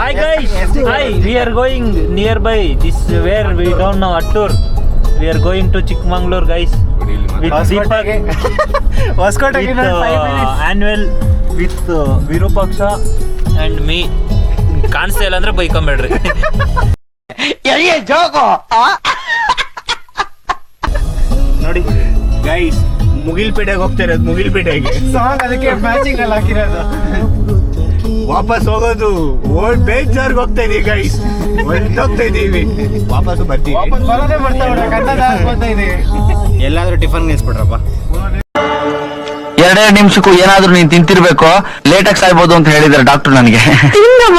Hi guys. Hi. We are going nearby. This where we don't know Attur. We are going to Chikmagalur, guys. With Deepak. ಹೊಸಕೋಟೆಗೆ With annual with Virupaksha and me. ಕಾಣಿಸ್ತಾ ಇಲ್ಲ ಅಂದ್ರೆ ಬೈಕೊಂಬೇಡ್ರಿ. ನೋಡಿ guys ಮುಗಿಲ್ಪೇಟೆಗೆ ಹೋಗ್ತಾ ಇರೋದು. ಮುಗಿಲ್ಪೇಟೆಗೆ song ಅದಕ್ಕೆ matching ಅಲ್ಲಿ ಹಾಕಿರೋದು. ವಾಪಸ್ ಹೋಗೋದು ಬೇಜಾರ್ಗೆ ಹೋಗ್ತಾ ಇದೀವಿ ಗೈಸ್. ಹೊರಟೋಗ್ತಾ ಇದೀವಿ, ವಾಪಸ್ ಬರ್ತೀವಿ. ವಾಪಸ್ ಬರೋದೇ ಬರ್ತಾವ್ರೆ. ಕನ್ನಡ ಹಾಕ್ಬೋತಾ ಇದೆ. ಎಲ್ಲಾದ್ರೂ ಟಿಫನ್ ನಿಲ್ಸ್ಬಿಟ್ರಪ್ಪ. 2 ನಿಮಿಷಕ್ಕೂ ಏನಾದ್ರೂ ನೀನ್ ತಿಂತಿರ್ಬೇಕು, ಲೇಟಾಗಿ ಸಾಯ್ಬೋದು ಅಂತ ಹೇಳಿದಾರೆ ಡಾಕ್ಟರ್ ನನಗೆ.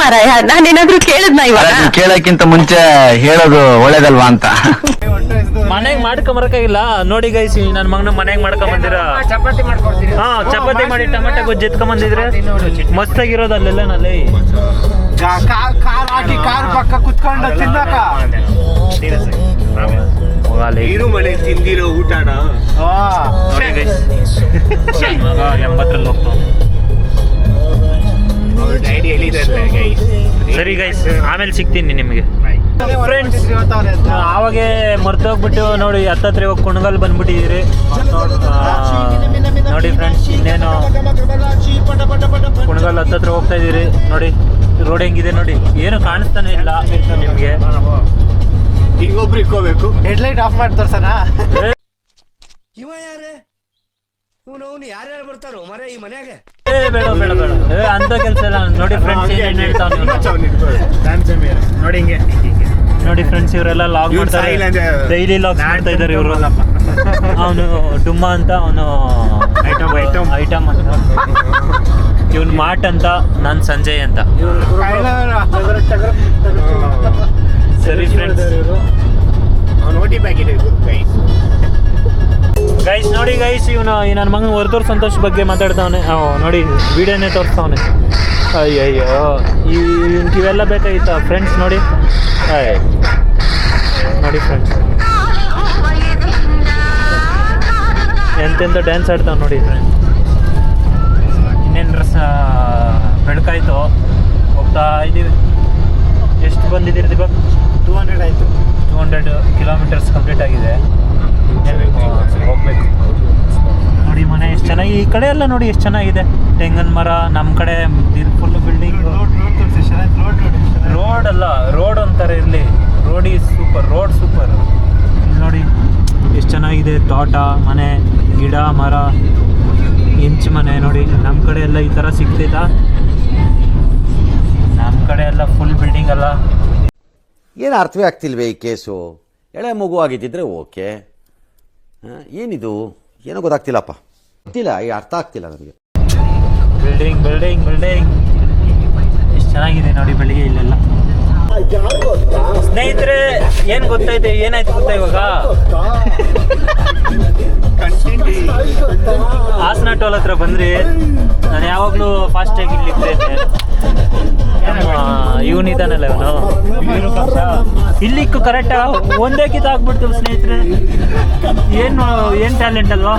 ಮಾರಾಯ ನಾನೇನಾದ್ರೂ ಕೇಳಿದ್ನ ಇವಾಗ? ಕೇಳಕ್ಕಿಂತ ಮುಂಚೆ ಹೇಳೋದು ಒಳ್ಳೇದಲ್ವಾ ಅಂತ. ಮನೆಗೆ ಮಾಡ್ಕೊಂಬರಕ್ಕಾಗಿಲ್ಲ ನೋಡಿ ಗೈಸ್. ನನ್ನ ಮಗನ ಮನೆಗೆ ಮಾಡ್ಕೊಂಬಂದಿರ ಚಪಾತಿ ಮಾಡ್ಕೊಡ್ತೀನಿ. ಚಪಾತಿ ಮಾಡಿ ಟೊಮೆಟೊ ಗೊಜ್ಜು ಎತ್ಕೊಂಬಂದಿದ್ರೆ ಮಸ್ತಾಗಿರೋದು ಅಲ್ಲೆಲ್ಲ ನಲ್ಲಿ. ಕಾರ್ ಹಾಕಿ ಕಾರ್ ಪಕ್ಕ ಕುತ್ಕೊಂಡು ತಿನ್ನಕ. ನೀರು ಮನೆ ತಿಂದಿರೋ ಊಟನ ನೋಡಿ ಗೈಸ್. ಮಗ 80ರಲ್ಲಿ ಹೋಗ್ತಾವ. ಡೈರಿ ಹೇಳಿದಾರಲ್ಲ ಗೈಸ್. ಸರಿ ಗೈಸ್, ಆಮೇಲೆ ಸಿಗ್ತೀನಿ ನಿಮಗೆ ಫ್ರೆಂಡ್ಸ್. ಆವಾಗೆ ಮರ್ತೋಗ್ಬಿಟ್ಟು ನೋಡಿ ಹತ್ತತ್ರ ಇವಾಗ ಕುಣಗಲ್ ಬಂದ್ಬಿಟ್ಟಿದ್ದೀರಿ ನೋಡಿ ಫ್ರೆಂಡ್ಸ್. ಇನ್ನೇನು ಕುಣಗಲ್ ಹತ್ತತ್ರ ಹೋಗ್ತಾ ಇದ್ದೀರಿ ನೋಡಿ. ರೋಡ್ ಹೆಂಗಿದೆ ನೋಡಿ, ಏನು ಕಾಣಿಸ್ತಾನೆ ಇಲ್ಲ ನಿಮಗೆ. ಹಿಂಗೊಬ್ರು ಇಕ್ಕೋಬೇಕು. ಹೆಡ್ಲೈಟ್ ಆಫ್ ಮಾಡಿ ತೋರ್ಸನ. ಇವ ಯಾರೇ ಯಾರ್ಯಾರು ಬರ್ತಾರೋ ಮರ ಈ ಮನ್ಯಾಗ? ಬೇಡ ಬೇಡ ಬೇಡ ಅಂತ ಕೆಲಸ ಇಲ್ಲ ನೋಡಿ ಫ್ರೆಂಡ್ಸ್. ಏನೇನು ಹೇಳ್ತಾವ ನೋಡಿ ಹಿಂಗೆ ನೋಡಿ ಫ್ರೆಂಡ್ಸ್, ಇವರೆಲ್ಲ ಲಾಗ್ ಮಾಡ್ತಾರೆ, ಡೈಲಿ ಲಾಗ್ ಮಾಡ್ತಾ ಇದ್ದಾರೆ ಇವರು. ಅವನು ಡುಮ್ಮ ಅಂತ, ಅವನು ಐಟಮ್ ಅಂತ, ಇವನ್ ಮಾಟ್ ಅಂತ, ನಾನು ಸಂಜಯ್ ಅಂತ. ಸರಿ ಫ್ರೆಂಡ್ಸ್, ಅವ್ನು ಓಟಿ ಪ್ಯಾಕೆಟ್ ಗೈಸ್ ನೋಡಿ ಗೈಸ್, ಇವನು ನನ್ನ ಮಗನ ವರ್ತೂರ್ ಸಂತೋಷ್ ಬಗ್ಗೆ ಮಾತಾಡ್ತಾವನೆ ನೋಡಿ. ವಿಡಿಯೋನೇ ತೋರಿಸ್ತಾವನೆ. ಅಯ್ಯಯ್ಯೋ ಇವೆಲ್ಲ ಬೇಕಾಗಿತ್ತ ಫ್ರೆಂಡ್ಸ್ ನೋಡಿ. ನೋಡಿ ಫ್ರೆಂಡ್ಸ್, ಎಂತೆಂತ ಡ್ಯಾನ್ಸ್ ಆಡ್ತಾವ ನೋಡಿ ಫ್ರೆಂಡ್ಸ್. ಇನ್ನೇನು ಬೆಳಕಾಯ್ತು, ಹೋಗ್ತಾ ಇದ್ದೀವಿ. ಎಷ್ಟು ಬಂದಿದ್ದೀರಿ ಇವಾಗ? 200 ಆಯ್ತು. 200 ಕಿಲೋಮೀಟರ್ಸ್ ಕಂಪ್ಲೀಟ್ ಆಗಿದೆ. ಹೋಗ್ಬೇಕು ನೋಡಿ. ಮನೆ ಎಷ್ಟು ಚೆನ್ನಾಗಿ, ಈ ಕಡೆ ಎಲ್ಲ ನೋಡಿ ಎಷ್ಟು ಚೆನ್ನಾಗಿದೆ. ತೆಂಗಿನ ಮರ, ನಮ್ಮ ಕಡೆ ಫುಲ್ ಬಿಲ್ಡಿಂಗ್. ರೋಡ್ ಅಲ್ಲ, ರೋಡ್ ಅಂತಾರೆ ಇರಲಿ. Road is super, road super. ನೋಡಿ ಎಷ್ಟು ಚೆನ್ನಾಗಿದೆ. ತೋಟ, ಮನೆ, ಗಿಡ, ಮರ, ಹೆಂಚು ಮನೆ ನೋಡಿ. ನಮ್ಮ ಕಡೆ ಎಲ್ಲ ಈ ಥರ ಸಿಗ್ತೈತಾ? ನಮ್ಮ ಕಡೆ ಎಲ್ಲ ಫುಲ್ ಬಿಲ್ಡಿಂಗ್ ಅಲ್ಲ. ಏನು ಅರ್ಥವೇ ಆಗ್ತಿಲ್ವೇ ಈ ಕೇಸು? ಎಳೆ ಮಗು ಆಗಿದ್ದಿದ್ರೆ ಓಕೆ. ಏನಿದು ಏನೋ ಗೊತ್ತಾಗ್ತಿಲ್ಲಪ್ಪ, ಗೊತ್ತಿಲ್ಲ, ಈ ಅರ್ಥ ಆಗ್ತಿಲ್ಲ ನನಗೆ. ಬಿಲ್ಡಿಂಗ್ ಬಿಲ್ಡಿಂಗ್ ಬಿಲ್ಡಿಂಗ್ ಎಷ್ಟು ಚೆನ್ನಾಗಿದೆ ನೋಡಿ ಬೆಳಿಗ್ಗೆ ಇಲ್ಲೆಲ್ಲ. ಸ್ನೇಹಿತರೆ, ಏನು ಗೊತ್ತಾಯ್ತು, ಏನಾಯ್ತು ಗೊತ್ತಾ ಇವಾಗ? ಹಾಸನ ಟೋಲ್ ಹತ್ರ ಬಂದ್ರಿ. ನಾನು ಯಾವಾಗಲೂ ಫಾಸ್ಟಾಗಿ ಇಲ್ಲಿ ಇರ್ತೈತೆ. ಇವನಿದ್ದಾನಲ್ಲ ಇವನು ಇಲ್ಲಿಕ್ಕು ಕರೆಕ್ಟ್ ಒಂದೇ ಕಿತ್ ಆಗ್ಬಿಡ್ತು ಸ್ನೇಹಿತರೆ. ಏನು ಟ್ಯಾಲೆಂಟ್ ಅಲ್ವಾ?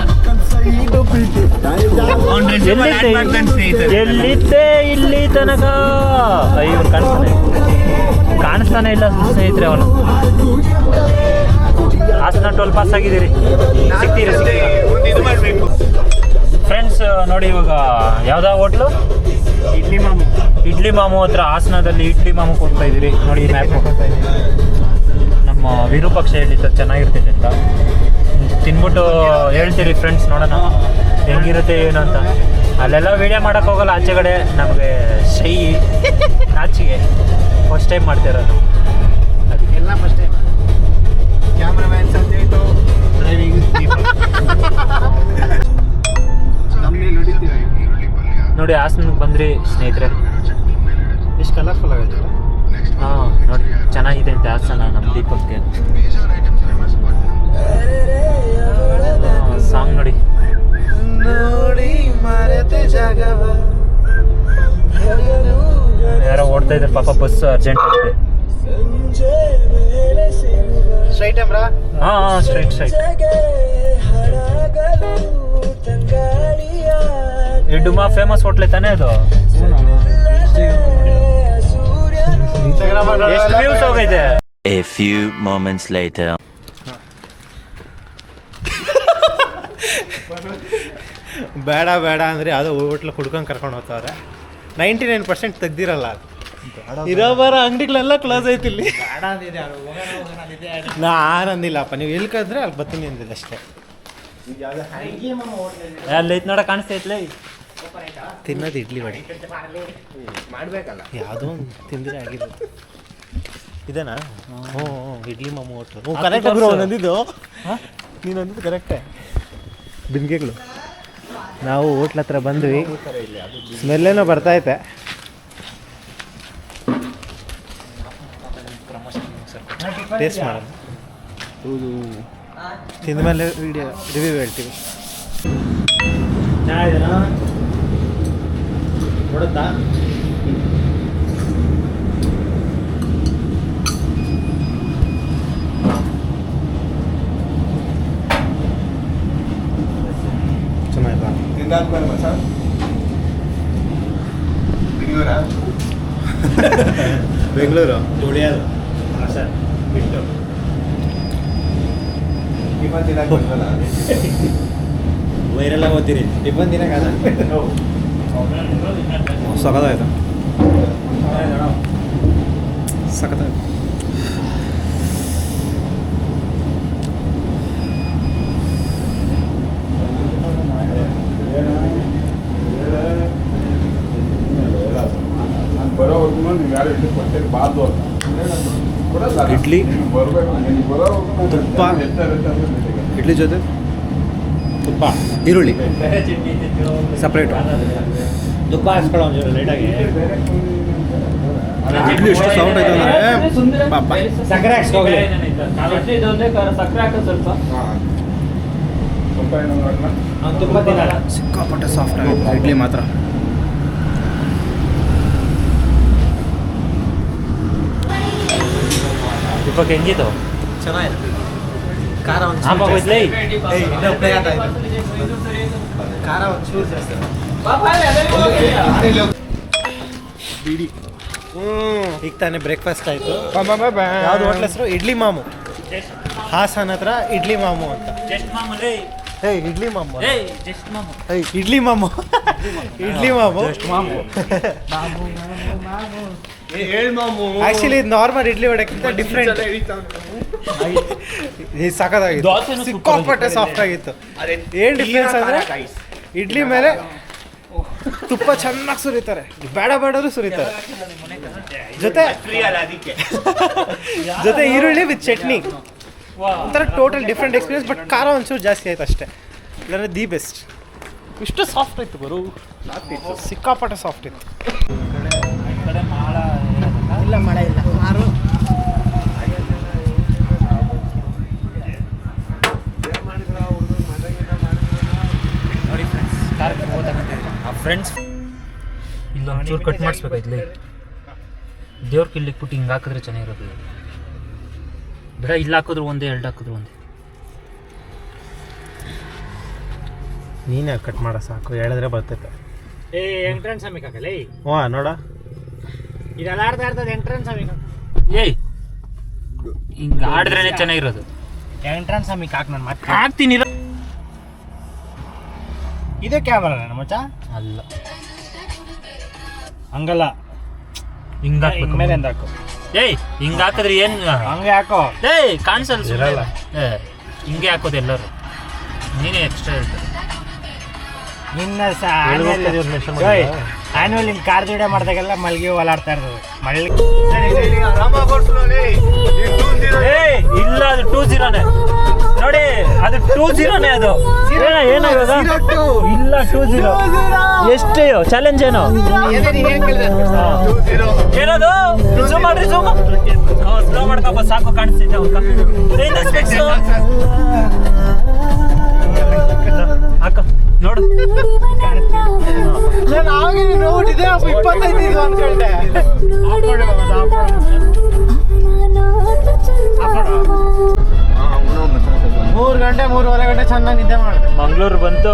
ಎಲ್ಲಿದ್ದೆ ಇಲ್ಲಿ ತನಕ? ಅಯ್ಯೋ ಕಾಣಿಸ್ತಾನೆ ಇಲ್ಲ ಸ್ನೇಹಿತರೆ. ಅವನು ಹಾಸನ ಟೋಲ್ ಪಾಸ್ ಆಗಿದ್ದೀರಿ, ಸಿಗ್ತೀರಿ ಫ್ರೆಂಡ್ಸ್. ನೋಡಿ ಇವಾಗ ಯಾವ್ದಾ ಹೋಟ್ಲು? ಇಡ್ಲಿ ಮಾಮು ಹತ್ರ, ಹಾಸನದಲ್ಲಿ ಇಡ್ಲಿ ಮಾಮುಗೆ ಹೋಗ್ತಾ ಇದ್ದೀರಿ ನೋಡಿ. ಮ್ಯಾಪ್ ನಮ್ಮ ವಿರೂಪಾಕ್ಷ ಹೇಳಿತ್ತು ಚೆನ್ನಾಗಿರ್ತೈತೆ ಅಂತ. ತಿನ್ಬಿಟ್ಟು ಹೇಳ್ತೀರಿ ಫ್ರೆಂಡ್ಸ್, ನೋಡೋಣ ಹೆಂಗಿರುತ್ತೆ ಏನು ಅಂತ. ಅಲ್ಲೆಲ್ಲ ವೀಡಿಯೋ ಮಾಡೋಕ್ಕೆ ಹೋಗಲ್ಲ ಆಚೆ ಕಡೆ, ನಮಗೆ ಶೈ ನಾಚಿಗೆ. ಫಸ್ಟ್ ಟೈಮ್ ಮಾಡ್ತಿರೋದು ಅದಕ್ಕೆಲ್ಲ first time. Cameraman Sanjay, driving ನೋಡಿ. ಹಾಸನಕ್ಕೆ ಬಂದ್ರಿ ಸ್ನೇಹಿತರೆ, ಎಷ್ಟು ಕಲರ್ಫುಲ್ ಆಗೈತೆ. ಹಾಂ ನೋಡಿ ಚೆನ್ನಾಗಿದೆ ಅಂತ ಹಾಸನ. ನಮ್ಮ ದೀಪಕ್ಗೆ ಸಾಂಗ್ ನೋಡಿ. ಯಾರೋ ಓಡ್ತಾ ಇದ್ದಾರೆ ಪಾಪ, ಬಸ್ ಅರ್ಜೆಂಟ್ ಆಗಿದೆ. ಸ್ಟ್ರೈಟ್ ಅಮ್ರಾ? ಹಾಂ ಸ್ಟ್ರೈಟ್ ಸ್ಟ್ರೈಟ್. ಈ ಡುಮಾ ಫೇಮಸ್ ಹೋಟ್ಲೆ ತಾನೇ ಅದು? ಎಷ್ಟು views ಹೋಗೈತೆ. A few moments later. ಬೇಡ ಬೇಡ ಅಂದರೆ ಯಾವುದೋ ಹೋಟ್ಲ ಹುಡ್ಕೊಂಡು ಕರ್ಕೊಂಡು ಹೋಗ್ತಾರೆ. 99% ತೆಗ್ದಿರಲ್ಲ. ಇರೋ ಬರೋ ಅಂಗಡಿಗಳೆಲ್ಲ ಕ್ಲೋಸ್ ಐತಿ ಇಲ್ಲಿ. ನಾನು ಅಂದಿಲ್ಲಪ್ಪ, ನೀವು ಎಲ್ಲಿ ಕದ್ರೆ ಅಲ್ಲಿ ಬರ್ತೀನಿ ಅಂದಿಲ್ಲ ಅಷ್ಟೇ. ಅಲ್ಲಿ ಐತ್ ನೋಡ ಕಾಣಿಸ್ತೈತ್ಲೆ. ತಿನ್ನೋದು ಇಡ್ಲಿ ವಡೆ ಮಾಡ್ಬೇಕಲ್ಲ. ಯಾವುದೋ ಒಂದು ತಿಂದರೆ ಆಗಿರೋದು ಇದೇನಾ? ಹ್ಞೂ ಇಡ್ಲಿ ಮಾಮು ಹೋಟ್ಲು. ಹ್ಞೂ ಕರೆಕ್ಟ್ ಬ್ರೋ ನಂದಿದ್ದು. ನೀನು ಅಂದಿದ್ದು ಕರೆಕ್ಟೇ. ಬಿಂದಿಗೆಗಳು. ನಾವು ಹೋಟ್ಲ ಹತ್ರ ಬಂದ್ವಿ. ಸ್ಮೆಲ್ಲೇನೋ ಬರ್ತೈತೆ. ಟೇಸ್ಟ್ ಮಾಡೋಣ. ತಿಂದ ಮೇಲೆ ರಿವ್ಯೂ ಹೇಳ್ತೀವಿ. ನೋಡುತ್ತಾ? ಚೆನ್ನಾಗಿಲ್ಲ. ತಿಂದಾದ್ಮೇಲೆ ಮಸಾಲ ಬೆಂಗಳೂರು ಉಳಿಯೋದು ಬಿಟ್ಟು ಟಿಫನ್ ತಿನ್ನಕ್ಕೆ ಬಂದ್ವಲ್ಲ. ವೈರೆಲ್ಲ ಓದ್ತೀರಿ ಟಿಫನ್ ದಿನಕ್ಕಾದ ಸಖತ್ತಾಯ್ತು. ಸಖತ್ತಾಯ್ತು. ಇಡ್ಲಿ ತುಪ್ಪ, ಇಡ್ಲಿ ಜೊತೆ ತುಪ್ಪ, ಈರುಳ್ಳಿ ಸಪ್ರೇಟು. ತುಪ್ಪ ಹಾಕ್ಸ್ಕೊಳ್ಳೋ ಒಂದು ಲೈಟಾಗಿ. ಇಡ್ಲಿ ಎಷ್ಟು ಸೌಂಡ್ ಆಯ್ತು ಅಂದರೆ ಪಾಪ. ಸಕ್ಕರೆ ಹಾಕ್ಸ್ಕೋಗ್ಲಿ. ತುಪ್ಪ ತಿನ್ನಲ್ಲ. ಸಿಕ್ಕಾಪಟ್ಟೆ ಸಾಫ್ಟ್ ಆಗಿದೆ ಇಡ್ಲಿ ಮಾತ್ರ. ಇವಾಗ ಹೆಂಗಿತ್ತು? ಚೆನ್ನಾಗಿದೆ. ಖಾರ ಒಂದು ಖಾರ ಒಂಚೂರು ಜಾಸ್ತಿ. ಬಿಡಿ. ಈಗ ತಾನೇ ಬ್ರೇಕ್ಫಾಸ್ಟ್ ಆಯಿತು. ಯಾವ್ದು ಹೋಟ್ಲ್ ಹೆಸರು? ಇಡ್ಲಿ ಮಾಮು. ಹಾಸನ ಹತ್ರ ಇಡ್ಲಿ ಮಾಮು ಅಂತ. ಏಯ್ ಇಡ್ಲಿ ಮಾಮು. ಏಯ್ ಇಡ್ಲಿ ಮಾಮು. ಇಡ್ಲಿ ಮಾಮು. ಆಕ್ಚುಲಿ ಇದು ನಾರ್ಮಲ್ ಇಡ್ಲಿ ವಡೆಕ್ಕಿಂತ ಡಿಫ್ರೆಂಟ್. ಇದು ಸಾಕಾಗಿತ್ತು. ಸಿಕ್ಕಾಪಟ್ಟೆ ಸಾಫ್ಟ್ ಆಗಿತ್ತು. ಏನು ಡಿಫ್ರೆನ್ಸ್ ಅಂದರೆ ಇಡ್ಲಿ ಮೇಲೆ ತುಪ್ಪ ಚೆನ್ನಾಗಿ ಸುರಿತಾರೆ. ಬೇಡ ಬೇಡದ್ರು ಸುರಿತಾರೆ. ಜೊತೆ ಈರುಳ್ಳಿ ವಿತ್ ಚಟ್ನಿ. ಒಂಥರ ಟೋಟಲ್ ಡಿಫ್ರೆಂಟ್ ಎಕ್ಸ್ಪೀರಿಯನ್ಸ್. ಬಟ್ ಖಾರ ಒಂಚೂರು ಜಾಸ್ತಿ ಆಯ್ತು ಅಷ್ಟೇ. ಇಲ್ಲಾಂದ್ರೆ ದಿ ಬೆಸ್ಟ್. ಇಷ್ಟು ಸಾಫ್ಟ್ ಇತ್ತು ಬರು. ಸಿಕ್ಕಾಪಟ್ಟೆ ಸಾಫ್ಟ್ ಇತ್ತು. ಇಲ್ಲ ಮಳೆ ಇಲ್ಲ. ನೋಡಿ ಫ್ರೆಂಡ್ಸ್ ಇಲ್ಲೊಂಚೂರು ಕಟ್ ಮಾಡಿಸ್ಬೇಕಾಯ್ತಲ್ಲ. ದೇವ್ರ ಕಿಲ್ಲಿಗೆ ಬಿಟ್ಟು ಹಿಂಗೆ ಹಾಕಿದ್ರೆ ಚೆನ್ನಾಗಿರೋದು. ಬೇಡ ಇಲ್ಲಿ ಹಾಕಿದ್ರು ಒಂದೇ, ಎರಡು ಹಾಕಿದ್ರು ಒಂದೇ. ನೀನೇ ಕಟ್ ಮಾಡೋ ಸಾಕು, ಹೇಳಿದ್ರೆ ಬರ್ತೈತೆ. ಎಂಟ್ರೆನ್ಸ್ ಸಮೀಕ್ ಹಾಕಲ್ಲ. ವಾ ನೋಡ, ಇದೆಲ್ಲ ಆಡ್ತಾ ಇರ್ತದೆ ಎಂಟ್ರೆನ್ಸ್ ಸಮೀಕ್. ಏಯ್ ಹಿಂಗೆ ಆಡಿದ್ರೇ ಚೆನ್ನಾಗಿರೋದು. ಎಂಟ್ರೆನ್ಸ್ ಸಮೀಕ್ ಹಾಕಿ ನಾನು ಮತ್ತೆ ಹಾಕ್ತೀನಿ. ಇದೇ ಕ್ಯಾಮರಾ ಮಚ್ಚ ಅಲ್ಲ, ಹಂಗಲ್ಲ, ಹಿಂಗೆ ಹಾಕ್ಬೇಕು. ಮೇಲೆ ಎಂದ ಹಾಕು. ಏಯ್ ಹಿಂಗೆ ಹಾಕಿದ್ರೆ ಏನು ಹಂಗೆ ಹಾಕೋ. ಏಯ್ ಕಾಣಿಸಲ್ಲ ಇರಲ್ಲ. ಹಿಂಗೆ ಹಾಕೋದು ಎಲ್ಲರೂ. ನೀನೇ ಎಕ್ಸ್ಟ್ರಾ ಹೇಳ್ತಾರೆ. ನಿನ್ನ ಆ್ಯನ್ಯುವಲ್ ನಿನ್ನ ಕಾರ್ ಜೋಡೆ ಮಾಡಿದಾಗೆಲ್ಲ ಮಲ್ಗಿ ಓಲಾಡ್ತಾ ಇರ್ತದೆ. ಮಳ್ಳಿ ಇಲ್ಲ, ಅದು 2-0ನೇ ನೋಡಿ. ಅದು 2-0ನೇ. ಅದು ಏನಾಗೋದು? ಇಲ್ಲ 2-0. ಎಷ್ಟು ಚಾಲೆಂಜ್ ಏನೋ ಏನದು? ಝೂಮ್ ಮಾಡ್ರಿ, ಝೂಮ್ ಸ್ಲೋ ಮಾಡ್ಕಪ್ಪ, ಸಾಕು ಕಾಣಿಸ್ತಿದ್ದೆ ಅವ್ಕ. ಹಾಕ ನೋಡು. ನೋಡಿದೆ 25 ಇದು ಅನ್ಕೊಂಡೆ. 3 ಗಂಟೆ 3:30 ಗಂಟೆ ಚೆನ್ನಾಗಿ ನಿದ್ದೆ ಮಾಡಿದೆ. ಮಂಗಳೂರು ಬಂತು,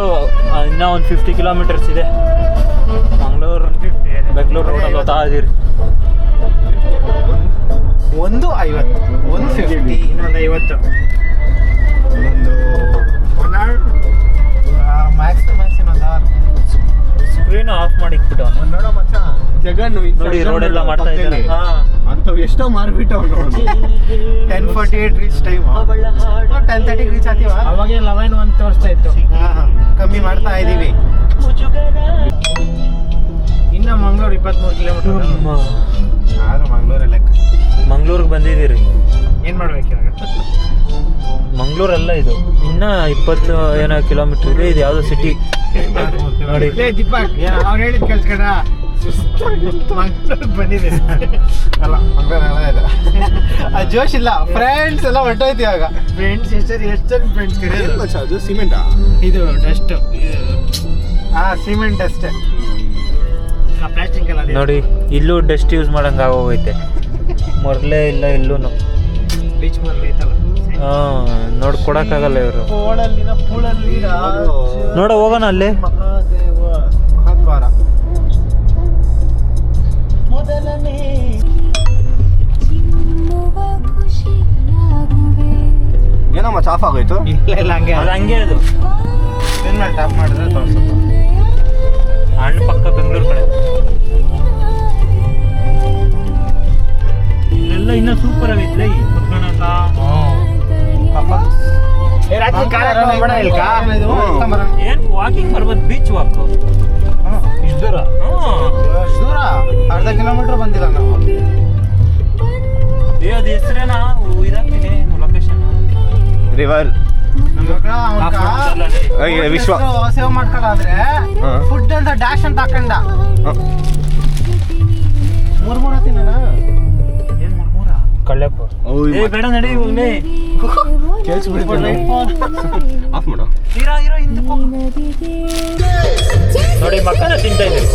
ಇನ್ನೂ ಒಂದು 50 ಕಿಲೋಮೀಟರ್ಸ್ ಇದೆ. ಮಂಗಳೂರು ಬೆಂಗಳೂರು ರೋಡಲ್ಲಿ ಹೋಗ್ತಾ ಇದೀರಿ. ಒಂದು 50, 150, ಇನ್ನೊಂದು 50. ಮ್ಯಾಕ್ಸ್ ಟು ಮ್ಯಾಕ್ಸ್ ಇನ್ನೊಂದು 6. ಸ್ಕ್ರೀನ್ ಆಫ್ ಮಾಡಿ ಇಟ್ಬಿಟ್ಟು ನೋಡೋ ಮಚ್ಚ ಜಗನ್ ನೋಡಿ ರೋಡ್ ಎಲ್ಲ ಮಾಡ್ತಾ ಇದ್ದಾರೆ. ಅಂಥವು ಎಷ್ಟೋ ಮಾರ್ಬಿಟ್ಟು 10:48 ರೀಚ್ ಟೈಮ್ 10:30 ರೀಚ್ ಆಗ್ತೀವ. ಅವಾಗೆ 11 ತೋರಿಸ್ತಾ ಇತ್ತು. ಕಮ್ಮಿ ಮಾಡ್ತಾ ಇದೀವಿ. ಇನ್ನ ಮಂಗಳೂರು 23 ಕಿಲೋಮೀಟರ್. ಆದ್ರೂ ಮಂಗಳೂರಲ್ಲೇ ಮಂಗ್ಳೂರ್ಗೆ ಬಂದಿದ್ದೀರಿ. ಏನ್ ಮಾಡ್ಬೇಕು ಇವಾಗ? ಮಂಗ್ಳೂರಲ್ಲ ಇದು, ಇನ್ನ 20 ಏನೋ ಕಿಲೋಮೀಟರ್ ಇದೆ. ಇದು ಯಾವ್ದೋ ಸಿಟಿ ನೋಡಿ. ಲೇ ದೀಪಕ್, ಅವ್ನು ಹೇಳಿದ್ ಕೇಳಿಸ್ಕೊಂಡ ಮಂಗಳೂರಿಗೆ ಬಂದಿದೆ. ಅಲ್ಲ ಮಂಗಳೂರಲ್ಲ ಇದೆ. ಅದು ಜೋಶ್ ಇಲ್ಲ. ಫ್ರೆಂಡ್ಸ್ ಎಲ್ಲ ಹೊರಟೋಯ್ತು ಇವಾಗ. ಫ್ರೆಂಡ್ಸ್ ಎಷ್ಟು ಫ್ರೆಂಡ್ಸ್ ಕರೆಯೋದು. ಮಚ್ಚ ಅದು ಸಿಮೆಂಟಾ? ಇದು ಡಸ್ಟ್, ಸಿಮೆಂಟ್ ಅಷ್ಟೇ. ಪ್ಲಾಸ್ಟಿಕ್ ಎಲ್ಲ ನೋಡಿ ಇಲ್ಲೂ ಡಸ್ಟ್ ಯೂಸ್ ಮಾಡಂಗ ಆಗೋಗೈತೆ. ಮೊರ್ಲೇ ಇಲ್ಲ ಇಲ್ಲೂ. ಬೀಚ್ ಮೇಲೆ ಐತಲ್ಲ. ನೋಡ್ಕೊಡಕ್ಕಾಗಲ್ಲ ಇವರು. ಪೋಳಲ್ಲಿನ ಪೂಳಲ್ಲಿ ನೋಡ ಹೋಗೋಣ ಅಲ್ಲಿ. ಮಹಾದೇವ ಮಹಾದ್ವಾರ. ಏನೋ ಮಚ್ಚ ಆಫ್ ಆಗೋಯ್ತು. ಇಲ್ಲ ಹಂಗೆ ಅದು ಹಂಗೆ ಅದು ಸ್ಕ್ರೀನ್ ಮೇಲೆ ಟ್ಯಾಪ್ ಮಾಡಿದ್ರೆ ತೋರಿಸುತ್ತೆ. ಹಣ್ಣು ಪಕ್ಕ ಬೆಂಗಳೂರು ಕಡೆ. ಇಲ್ಲೆಲ್ಲ ಇನ್ನೂ ಸೂಪರ್ ಆಗೈತ್ಲೆ ಕುತ್ಕೊಳಕ. ಏನ್ ವಾಕಿಂಗ್ ಬರ್ಬೋದು, ಬೀಚ್ ವಾಕ್. ಇಷ್ಟು ದೂರ ದೂರ 1/2 ಕಿಲೋಮೀಟರ್ ಬಂದಿಲ್ಲ ನಾವು. ಅದು ಹೆಸರೇನಾ ಇದಾಗ್ತೀನಿ ಲೊಕೇಶನ್. ರಿವರ್ ವಿಶ್ವ ಸೇವ್ ಮಾಡ್ಕೊಳ್ಳ ಅಂದ್ರೆ ಫುಡ್ ಅಂತ ಡ್ಯಾಶ್ ಅಂತ ಹಾಕೊಂಡ 3 ಹತ್ತಿನ ಕಳ್ಳೆಪುರ. ಬೇಡ ನಡಿ ಹೋಗ್ಲಿ. ಆಫ್ ಮಾಡೋ. ಇರೋ ಹಿಂದಕ್ಕೆ ಹೋಗು. ನೋಡಿ ಮಕ್ಕಳ ತಿಂತಾ ಇದ್ದೀವಿ.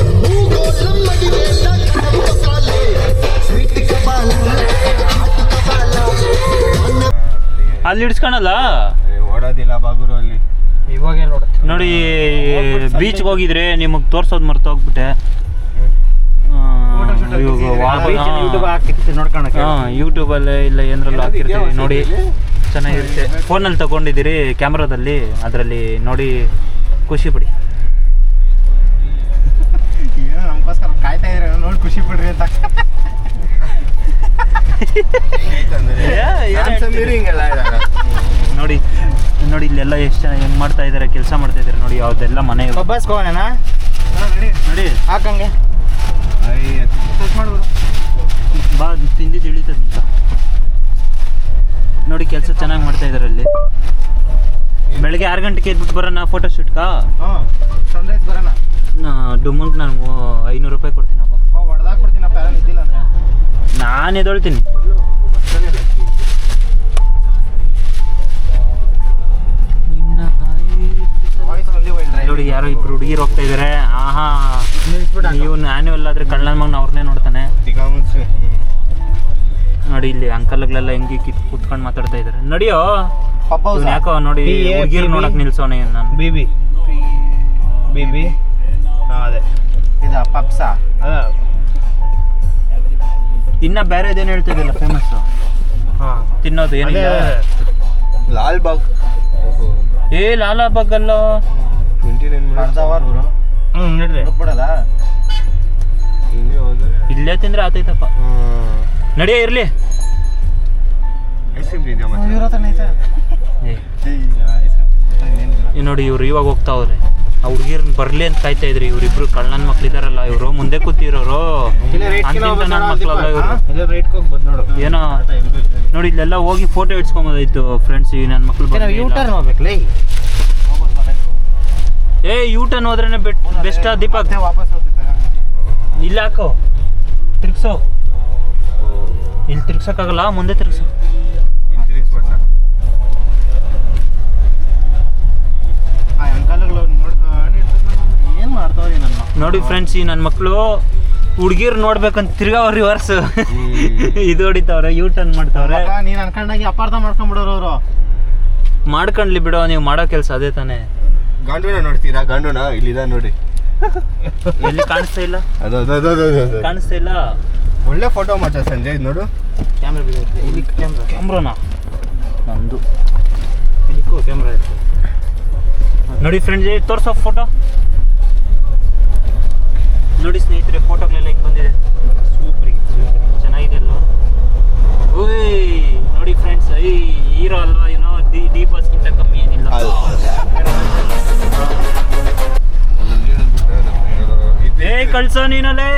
ಅಲ್ಲಿ ಇಡ್ಸ್ಕೊಳಲ್ಲ. ಓಡೋದಿಲ್ಲ ಬಾಗುರು ಅಲ್ಲಿ. ಇವಾಗ ನೋಡ ನೋಡಿ ಬೀಚ್ಗೆ ಹೋಗಿದ್ರೆ ನಿಮಗೆ ತೋರ್ಸೋದು ಮರ್ತೋಗ್ಬಿಟ್ಟೆ. ಯೂಟ್ಯೂಬಲ್ಲೇ ಇಲ್ಲ ಏನ್ರಲ್ಲ ಹಾಕಿರ್ತೀವಿ ನೋಡಿ, ಚೆನ್ನಾಗಿರುತ್ತೆ. ಫೋನಲ್ಲಿ ತಗೊಂಡಿದ್ದೀರಿ ಕ್ಯಾಮ್ರಾದಲ್ಲಿ, ಅದರಲ್ಲಿ ನೋಡಿ ಖುಷಿ ಪಡಿ. ಏನೋ ನಮಗೋಸ್ಕರ ಕಾಯ್ತಾ ಇದ್ರೆ ನೋಡಿ ಖುಷಿ ಪಡ್ರಿ ಅಂತ. ನೋಡಿ ನೋಡಿ ಇಲ್ಲೆಲ್ಲ ಎಷ್ಟು ಜನ ಹೆಂಗ್ ಮಾಡ್ತಾ ಇದಾರೆ, ಕೆಲಸ ಮಾಡ್ತಾ ಇದಾರೆ ನೋಡಿ. ಯಾವ್ದೆಲ್ಲ ಮನೆ ಬಸ್ಕೋಣ ನೋಡಿ ಹಾಕಂಗೆ ಮಾಡ್ಬೋದು. ಬಾ ತಿಂದಿದ್ದು ಇಳಿತದಂತ ನೋಡಿ. ಕೆಲಸ ಚೆನ್ನಾಗಿ ಮಾಡ್ತಾ ಇದಾರೆ ಅಲ್ಲಿ. ಬೆಳಗ್ಗೆ 6 ಗಂಟೆಗೆ ಎದ್ಬಿಟ್ಟು ಬರೋಣ ಫೋಟೋ ಶೂಟ್ಗಾ. ಸನ್ರೈಸ್ ಬರೋಣ. ಡುಮ್ಮಂಗೆ ನಾನು 500 ರೂಪಾಯಿ ಕೊಡ್ತೀನಪ್ಪ. ಹೊಡೆದಾಕ್ಬಿಡ್ತೀನಪ್ಪ ಯಾರು ಇದ್ದಿಲ್ಲ ಅಂದ್ರೆ. ನಾನು ಎದೊಳ್ತೀನಿ. ನೋಡಿ ಯಾರೋ 2 ಹುಡುಗಿರು ಹೋಗ್ತಾ ಇದಾರೆ. ಆಹಾ, ನೀವು ಆನ್ಯುವಲ್ ಆದ್ರೆ ಕಳ್ಳನ ಮಗನ ಅವ್ರನ್ನೇ ನೋಡ್ತಾನೆ. ನೋಡಿ ಇಲ್ಲಿ ಅಂಕಲ್ಗಳೆಲ್ಲ ಹೆಂಗೆ ಕುತ್ಕೊಂಡು ಮಾತಾಡ್ತಾ ಇದಾರೆ. ನಡಿಯೋ ಯಾಕೋ ನೋಡಿ ಹುಡುಗಿರು ನೋಡಕ್ ನಿಲ್ಸೋನೆ ನಾನು. ಬಿಬಿ ಅದೇ ಇದ ಪಪ್ಸ. ಅದ ಇನ್ನ ಬೇರೆದೇನು ಹೇಳ್ತಿದ್ದಿಲ್ಲ ಫೇಮಸ್ ತಿನ್ನೋದು ಏನಿಲ್ಲ. ಲಾಲ್ ಬಾಗ್. ಲಾಲಾಬಾಗ್ ಅಲ್ಲ, 29 ನಡ್ರಿ ಬಿಡಲ್ಲ. ಇಲ್ಲೇ ತಿಂದ್ರೆ ಆತೈತಪ್ಪ. ನಡಿಯ ಇರ್ಲಿ. ಐಸ್ ಕ್ರೀಮ್ ತಿಂದ್ಯಾ ಇವ್ರ ಹತ್ರನೇ ಐತೆ. ನೋಡಿ ಇವ್ರು ಇವಾಗ ಹೋಗ್ತಾವ್ರೆ. ಆ ಹುಡುಗಿರ್ ಬರ್ಲಿ ಅಂತ ಕಾಯ್ತಾ ಇದ್ರಿ. ಇವ್ರಿಬ್ರು ಕಳ್ಳನ ಮಕ್ಳಿದಾರಲ್ಲ, ಇವರು ಮುಂದೆ ಕೂತಿರೋರು ನನ್ನ ಮಕ್ಳಲ್ಲ ಇವರು. ರೈಟ್ಗೆ ಹೋಗಿ ಬಂದು ನೋಡು. ಏನೋ ನೋಡಿ ಇಲ್ಲೆಲ್ಲ ಹೋಗಿ ಫೋಟೋ ಇಡ್ಸ್ಕೊಂಬೋದಾಯ್ತು ಫ್ರೆಂಡ್ಸ್. ಈ ನನ್ನ ಮಕ್ಳು ಯೂಟರ್ನ್ ಹೋಗ್ಬೇಕಲ್ಲ. U-turn ಹೋದ್ರೇನೆ best. ದೀಪಕ್ ವಾಪಸ್ ಹೋಗ್ತೈತೆ. ಇಲ್ಲ ಹಾಕೋ, ತಿರ್ಗ್ಸೋ. ಇಲ್ಲಿ ತಿರ್ಗ್ಸಕ್ಕಾಗಲ್ಲ, ಮುಂದೆ ತಿರ್ಗ್ಸೋ. ಏನ್ ಮಾಡ್ತಾವ್ರಿ ನನ್ನ ನೋಡಿ ಫ್ರೆಂಡ್ಸ್, ಈ ನನ್ನ ಮಕ್ಕಳು ಹುಡುಗಿರ್ ನೋಡ್ಬೇಕಂತ ತಿರ್ಗಾ ರಿವರ್ಸ್ ಇದು ಹೊಡಿತಾವ್ರೆ, ಯೂಟರ್ನ್ ಮಾಡ್ತಾವ್ರೆ. ನೀನ್ ಅನ್ಕೊಂಡಾಗಿ ಅಪಾರ್ಥ ಮಾಡ್ಕೊಂಡ್ಬಿಡೋರು ಅವರು. ಮಾಡ್ಕೊಂಡ್ಲಿ ಬಿಡೋ, ನೀವು ಮಾಡೋ ಕೆಲಸ ಅದೇ ತಾನೇ. ಗಂಡುನ ನೋಡ್ತೀರಾ? ಗಂಡುನ ಇಲ್ಲಿದ ನೋಡಿ. ಎಲ್ಲಿ ಕಾಣಿಸ್ತಾ ಇಲ್ಲ, ಅದು ಕಾಣಿಸ್ತಾ ಇಲ್ಲ. ಒಳ್ಳೆ ಫೋಟೋ ಮಾಡ ಸಂಜಯ್ ನೋಡು. ಕ್ಯಾಮ್ರಾ ಬಿದ್ದೈತೆ ಇಲ್ಲಿ ಕ್ಯಾಮ್ರಾ ಕ್ಯಾಮ್ರಾನಾ ನಂದು ಇದಕ್ಕೂ ಕ್ಯಾಮ್ರಾ ಇತ್ತು. ನೋಡಿ ಫ್ರೆಂಡ್ಸ್ ತೋರ್ಸೋ ಫೋಟೋ ನೋಡಿ ಸ್ನೇಹಿತರೆ, ಫೋಟೋಗಳೆಲ್ಲ ಈಗ ಬಂದಿದೆ. ಸೂಪರ್ ಚೆನ್ನಾಗಿದೆ ಅಲ್ವಾ? ಓಯ್ ನೋಡಿ ಫ್ರೆಂಡ್ಸ್, ಈ ಹೀರೋ ಅಲ್ವಾ ಏನೋ ಡಿ ಬಾಸ್ಗಿಂತ ಕಮ್ಮಿ ಏನಿಲ್ಲ. ಏ ಕಳ್ಸೋ ನೀನಲ್ಲೇ.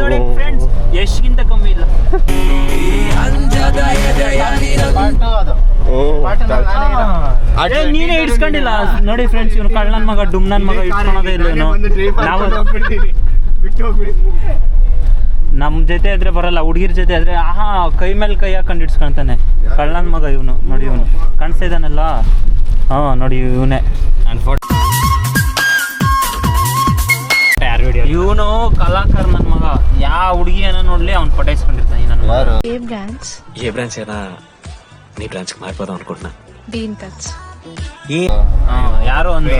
ನೋಡಿ ಫ್ರೆಂಡ್ಸ್, ಎಷ್ಟ್ಗಿಂತ ಕಮ್ಮಿ ಇಲ್ಲ. ಏ ನೀನೇ ಇಡ್ಸ್ಕೊಂಡಿಲ್ಲ ನೋಡಿ ಫ್ರೆಂಡ್ಸ್, ಇವ್ನು ಕಳ್ಳನ್ ಮಗ ಡುಮ್ನನ್ ಮಗ ಇಟ್ಕೊಳೋದೇ ಇಲ್ಲ ಇವನು. ನಾವು ನಮ್ಮ ಜೊತೆ ಇದ್ರೆ ಬರಲ್ಲ, ಹುಡುಗಿರ ಜೊತೆ ಇದ್ರೆ ಆಹಾ ಕೈ ಮೇಲೆ ಕೈ ಹಾಕೊಂಡು ಇಡ್ಸ್ಕೊಂತಾನೆ. ಕಳ್ಳನ್ ಮಗ ಇವನು ನೋಡಿ, ಇವನು ಕಾಣಿಸ್ತಾ ಇದ್ದಾನಲ್ಲ, ಹಾ ನೋಡಿ ಇವನೇ. ಇವನು ಕಲಾಕಾರ ನನ್ನ ಮಗ. ಯಾವ ಹುಡುಗಿ ಏನೋ ನೋಡ್ಲಿ ಅವ್ನು ಪಟಾಯಿಸ್ಕೊಂಡಿರ್ತಾನೆ ನನ್ನ ಮಗ. ఏ బ్రాంచ్ అయినా నీ బ్రాంచ్ కి మారిపోదాం అనుకుంటున్నా. ಯಾರೋ ಒಂದು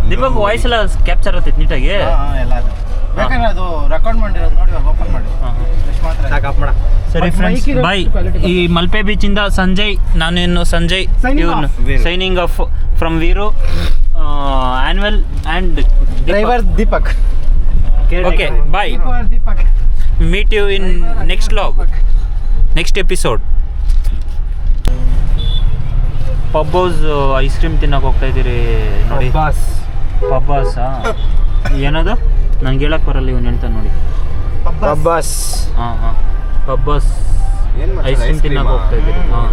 ದೀಪಕ್ ವಾಯ್ಸ್ ಎಲ್ಲ ಕ್ಯಾಪ್ಚರ್ ಆಗ್ತೈತೆ ನೀಟಾಗಿ. ಎಲ್ಲ ಬೇಕಾದ್ರೆ ಅದು ರೆಕಾರ್ಡ್ ಮಾಡಿರೋದು ನೋಡಿ, ಓಪನ್ ಮಾಡಿ ಸಾಕಪ್ಪ ಮಾಡ. ಸರಿ ಫ್ರೆಂಡ್ಸ್, ಬಾಯ್. ಈ ಮಲ್ಪೆ ಬೀಚ್ ಇಂದ ಸಂಜಯ್, ನಾನೇನು ಸಂಜಯ್ ಇವನು signing off from Veeru annual and driver Deepak. Okay bye, Deepak meet you in next vlog, next episode. Pabbas ice cream ತಿನ್ನಕ್ಕೆ ಹೋಗ್ತಾ ಇದ್ದೀರಿ ನೋಡಿ. ಪಬ್ಬಾಸ್ ಏನದು ನಂಗೆ ಹೇಳಕ್ ಬರಲ್ಲ, ಇವನು ಹೇಳ್ತಾನೆ ನೋಡಿ. ಪಬ್ಬಾಸ್. ಹಾಂ ಹಾಂ ಪಬ್ಬಾಸ್ ಐಸ್ ಕ್ರೀಮ್ ತಿನ್ನಕ್ಕೆ ಹೋಗ್ತಾ ಇದ್ದೀರಿ. ಹಾಂ,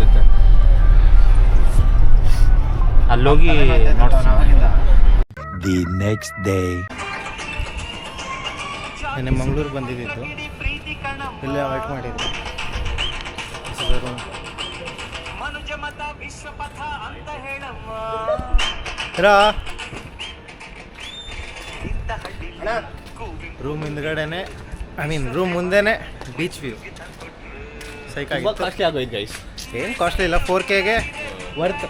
ಅಲ್ಲೋಗಿ ನೋಡ್ತೀನಿ. ದಿ ನೆಕ್ಸ್ಟ್ ಡೇ ನೆನ್ನೆ ಮಂಗಳೂರು ಬಂದಿದ್ದು, ಇಲ್ಲೇ ವೇಟ್ ಮಾಡಿದ್ದು. ರೂಮ್ ಹಿಂದ್ಗಡೆನೆ, ಐ ಮೀನ್ ರೂಮ್ ಮುಂದೆನೆ ಬೀಚ್ ವ್ಯೂ. ಸೈಕಾಗಿ ಕಾಸ್ಟ್ಲಿ ಆಗೋಯ್ತು ಗೈಸ್. ಏನು ಕಾಸ್ಟ್ಲಿ ಇಲ್ಲ, 4Kಗೆ ವರ್ತ್.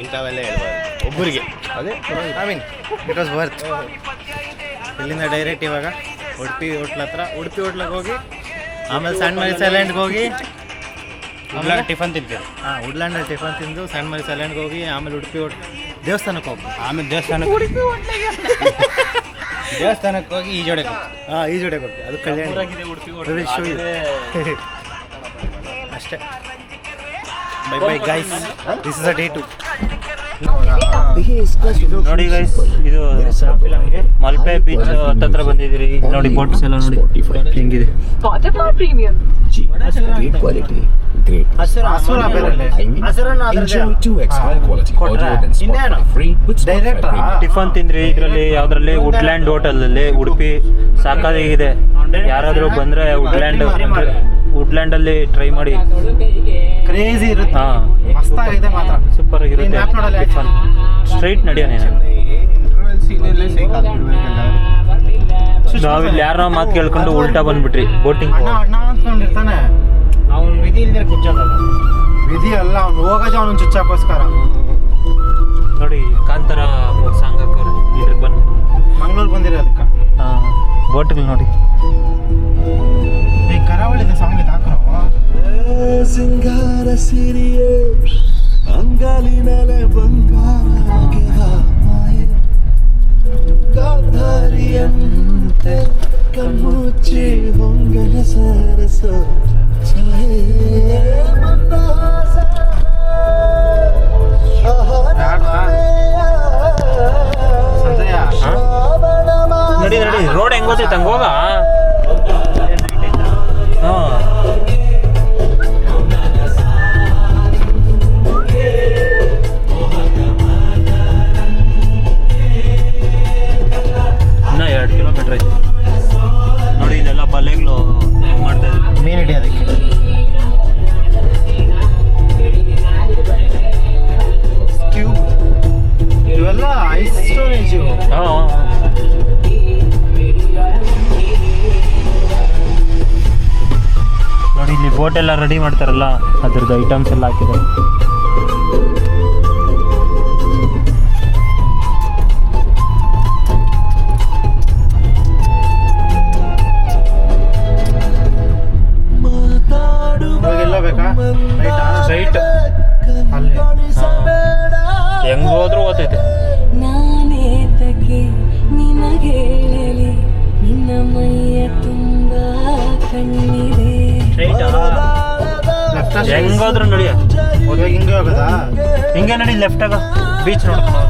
ಇಂಥವೆಲ್ಲ ಹೇಳ್ಬಾರ್ದು ಒಬ್ಬರಿಗೆ. ಅದೇ I mean it was worth. ಇಲ್ಲಿಂದ ಡೈರೆಕ್ಟ್ ಇವಾಗ ಉಡುಪಿ ಹೋಟ್ಲ್ ಹತ್ರ, ಉಡುಪಿ ಹೋಟ್ಲಿಗೆ ಹೋಗಿ ಆಮೇಲೆ ಸಣ್ಣ ಮರಿ ಸೈಲೆಂಟ್ಗೆ ಹೋಗಿ ಆಮೇಲೆ ಟಿಫನ್ ತಿಂತೀವಿ. ಹಾಂ, ವುಡ್ಲ್ಯಾಂಡಲ್ಲಿ ಟಿಫನ್ ತಿಂದು ಸಣ್ಣ ಮರಿ ಸೈಲೆಂಟ್ಗೆ ಹೋಗಿ ಆಮೇಲೆ ಉಡುಪಿ ದೇವಸ್ಥಾನಕ್ಕೆ ಹೋಗಿ, ಆಮೇಲೆ ದೇವಸ್ಥಾನಕ್ಕೆ ಹೋಗಿ ಈಜೋಡೆಗೆ. ಹಾಂ, ಈಜೋಡೆಗೆ ಹೋಗಿ, ಅದು ಕಲ್ಯಾಣ ಅಷ್ಟೇ. Bye bye guys, this is a day 2. ನೋಡಿ ಗೈಸ್, ಇದು ಮಲ್ಪೆ ಬೀಚ್ ಹತ್ರ ಬಂದಿದ್ದೀರಿ. ನೋಡಿ ಬೋಟ್ಸ್ ಎಲ್ಲ ನೋಡಿ ಹೆಂಗಿದೆ. ಟಿಫನ್ ತಿಂದ್ರಿ ಇದರಲ್ಲಿ, ಯಾವ್ದ್ರಲ್ಲಿ? ವುಡ್ಲ್ಯಾಂಡ್ ಹೋಟೆಲ್ ಅಲ್ಲಿ ಉಡುಪಿ. ಸಾಕಾಗಿದೆ, ಯಾರಾದ್ರೂ ಬಂದ್ರೆ ವುಡ್ಲ್ಯಾಂಡ್ ಅಲ್ಲಿ ಟ್ರೈ ಮಾಡಿ. ಕ್ರೇಜಿ ಇರುತ್ತೆ. ಹಾ, ಮಸ್ತಾಗಿದೆ ಮಾತ್ರ, ಸೂಪರ್ ಆಗಿರುತ್ತೆ ಟಿಫನ್. ಸ್ಟ್ರೈಟ್ ನಡೆಯ ನೀನು. ನಾವಿಲ್ಲಿ ಯಾರ ಮಾತು ಕೇಳ್ಕೊಂಡು ಉಲ್ಟಾ ಬಂದ್ಬಿಟ್ರಿ ಬೋಟಿಂಗ್. ಅಣ್ಣ ಅಂದ್ಕೊಂಡಿರ್ತಾನೆ, ಅವ್ನು ವಿಧಿ ಇಲ್ದಿರ ಕುಚ್ಚೋದಲ್ಲ. ವಿಧಿ ಅಲ್ಲ, ಅವ್ನು ಹೋಗೋದು ಅವನು ಚುಚ್ಚಾಕೋಸ್ಕರ. ನೋಡಿ ಕಾಂತಾರ ಸಾಂಗ್ ಹಾಕೋರು ಇದ್ರ ಬಂದು ಮಂಗಳೂರು ಬಂದಿರೋದಕ್ಕೆ. ಬೋಟ್ಗಳು ನೋಡಿ. ಈ ಕರಾವಳಿದ ಸಾಂಗ್ ಹಾಕ್ರೋ. ಸಿಂಗಾರ ಸಿರಿಯೇ ಅಂಗಾಲಿನಲೆ ಬಂಗಾರ ಗಾಂಧಾರಿಯಂತೆ ಕಣ್ಣುಚ್ಚಿ ಹೊಂಗನ ಸರಸ ನಡಿ ನಡಿ, ರೋಡ್ ಹೆಂಗ್ ಗೊತ್ತೈತೆ ಹಂಗ ಹೋಗ. ಇನ್ನ 2 ಕಿಲೋಮೀಟರ್ ಐತೆ ನೋಡಿ. ಇದೆಲ್ಲ ಬಲೆಗಳು ಮಾಡ್ತಾ ಇದ್ದಾರೆ ಮೀನು ಹಿಡಿಯೋದಕ್ಕೆ. ಇವೆಲ್ಲ ಐಸ್ ಸ್ಟೋರೇಜ್. ನೋಡಿ ಇಲ್ಲಿ ಬೋಟ್ ಎಲ್ಲ ರೆಡಿ ಮಾಡ್ತಾರಲ್ಲ, ಅದ್ರದ್ದು ಐಟಮ್ಸ್ ಎಲ್ಲ ಹಾಕಿದ್ದಾರೆ. ಸ್ಟ್ರೈಟ್ ಅಲ್ಲಿ ಹೆಂಗ್ ಹೋದ್ರೂ ಓದೈತೆ. ನಾನೇತಕ್ಕೆ ನಿನಗೇಳಲಿ ನಿನ್ನ ಮೈಯ ತುಂಬ ಕಣ್ಣಿದೆ. ಹೆಂಗ್ ಹೋದ್ರು ನಡಿಯ ಹಿಂಗೆ ಹೋಗೋದಾ? ಹಿಂಗೆ ನಡಿ ಲೆಫ್ಟ್ ಆಗ ಬೀಚ್ ನೋಡ್ಕೊಂಡು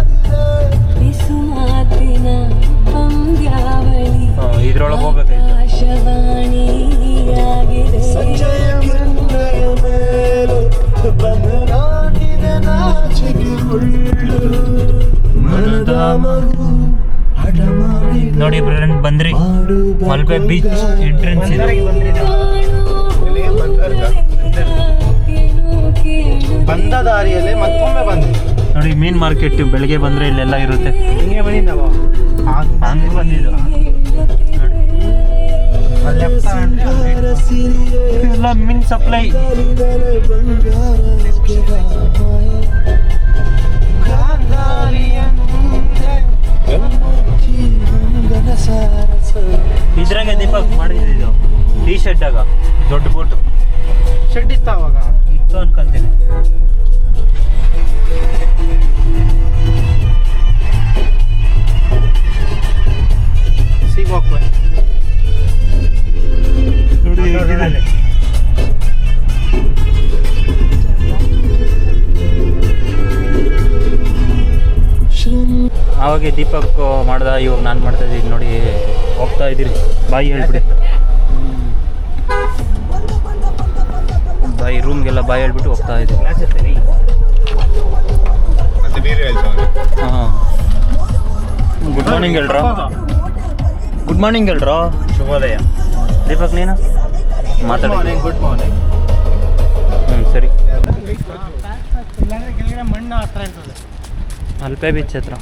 ಬಿಸು ಮಾತಿನ ಪಂದ್ಯಾವಳಿ ಇದ್ರೊಳಗೆ ಹೋಗ್ಬೇಕಾಯ್ತು. ಆಕಾಶವಾಣಿಯಾಗಿದೆ. ನೋಡಿ ಫ್ರೆಂಡ್ ಬಂದ್ರಿ ಮಲ್ಪೆ ಬೀಚ್ ಎಂಟ್ರೆನ್ಸ್ ಇದೆ. ಬಂದ ದಾರಿಯಲ್ಲೇ ಮತ್ತೊಮ್ಮೆ ಬಂದ್ವಿ. ನೋಡಿ ಮೀನ್ ಮಾರ್ಕೆಟ್ ಬೆಳಗ್ಗೆ ಬಂದ್ರೆ ಇಲ್ಲೆಲ್ಲ ಇರುತ್ತೆ. ಹಿಂಗೆ ಬನ್ನಿ ನಾವು ಹಂಗೆ ಬಂದಿದ್ದು ಎಲ್ಲ ಮೀನ್ ಸಪ್ಲೈ. ಇದ್ರಾಗೆ ದೀಪಕ್ ಮಾಡಿದ್ದು ಟೀ ಶರ್ಟ್ ಆಗ ದೊಡ್ಡ ಬೋಟು ಶೆಡ್ ಇತ್ತ ಅವಾಗ ಇತ್ತು ಅನ್ಕೊಂತೀನಿ. ಸಿಗೋಕ್ವೆ ಅವಾಗ ದೀಪಕ್ ಮಾಡ್ದ, ಇವಾಗ ನಾನು ಮಾಡ್ತಾ ಇದ್ದೀನಿ ನೋಡಿ. ಹೋಗ್ತಾ ಇದ್ದೀರಿ, ಬಾಯಿ ಹೇಳ್ಬಿಡಿ. ಬಾಯಿ ರೂಮ್ಗೆಲ್ಲ ಬಾಯಿ ಹೇಳ್ಬಿಟ್ಟು ಹೋಗ್ತಾ ಇದ್ದೀವಿ. ಹಾಂ ಗುಡ್ ಮಾರ್ನಿಂಗ್ ಹೇಳ್ರ. ಗುಡ್ ಮಾರ್ನಿಂಗ್ ಹೇಳ್ರ. ಶುಭೋದಯ. ದೀಪಕ್ ನೀನು ಮಾತಾಡಿ. Good morning. ಸರಿ. ಕೆಳಗಡೆ ಮಣ್ಣು ಹತ್ರ ಇರ್ತದೆ. ಮಲ್ಪೆ ಬೀಚ್ ಹತ್ರ